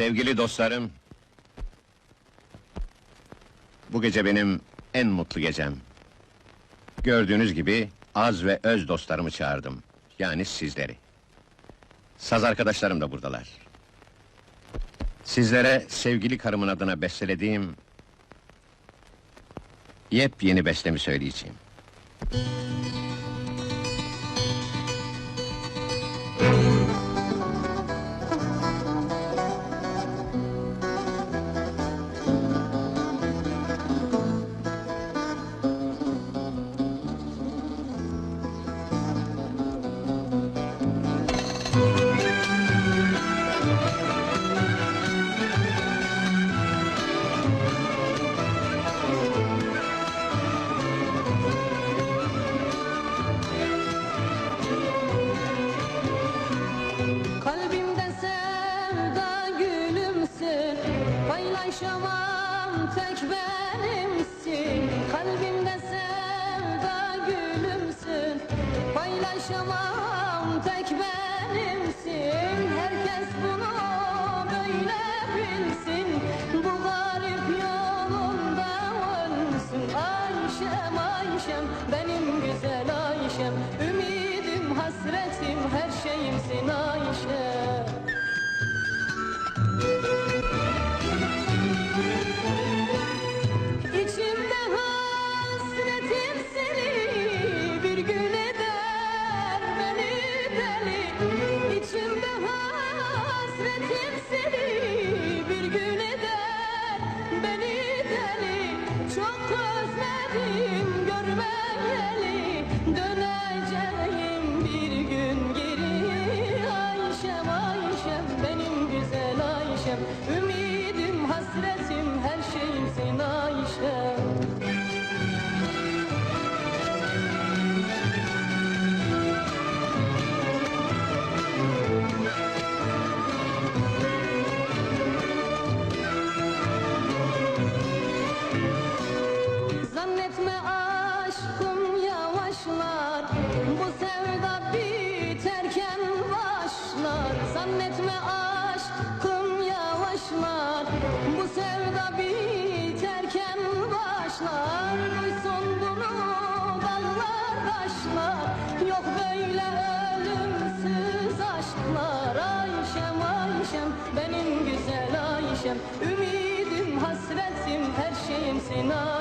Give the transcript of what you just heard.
Sevgili dostlarım, bu gece benim en mutlu gecem. Gördüğünüz gibi az ve öz dostlarımı çağırdım. Yani sizleri. Saz arkadaşlarım da buradalar. Sizlere sevgili karımın adına bestelediğim yepyeni bestemi söyleyeceğim. Kalbimde sevda gülümsün, paylaşamam tek benimsin. Kalbimde sevda gülümsün, paylaşamam tek benimsin. Herkes bunu böyle bilsin, bu garip yolunda ölsün. Ayşem, Ayşem, benim güzel Ayşem, ümidim, hasretim, her şeyimsin Ayşe. İçimde hasretim seni, bir gün eder beni deli. İçimde hasretim seni, bir gün eder beni deli. Çok özledim görmeyeli, döneceğim bir gün geri. Ayşem, Ayşem, benim güzel Ayşem, ümidim, hasretim, her şeyimsin Ayşem. Zannetme aşkım yavaşlar, bu sevda biterken başlar. Zannetme aşkım yavaşlar, bu sevda biterken başlar. Duysun bunu dağlar taşlar, yok böyle ölümsüz aşklar. Ayşem, Ayşem, benim güzel Ayşem, ümidim, hasretim, her şeyimsin Ayşem.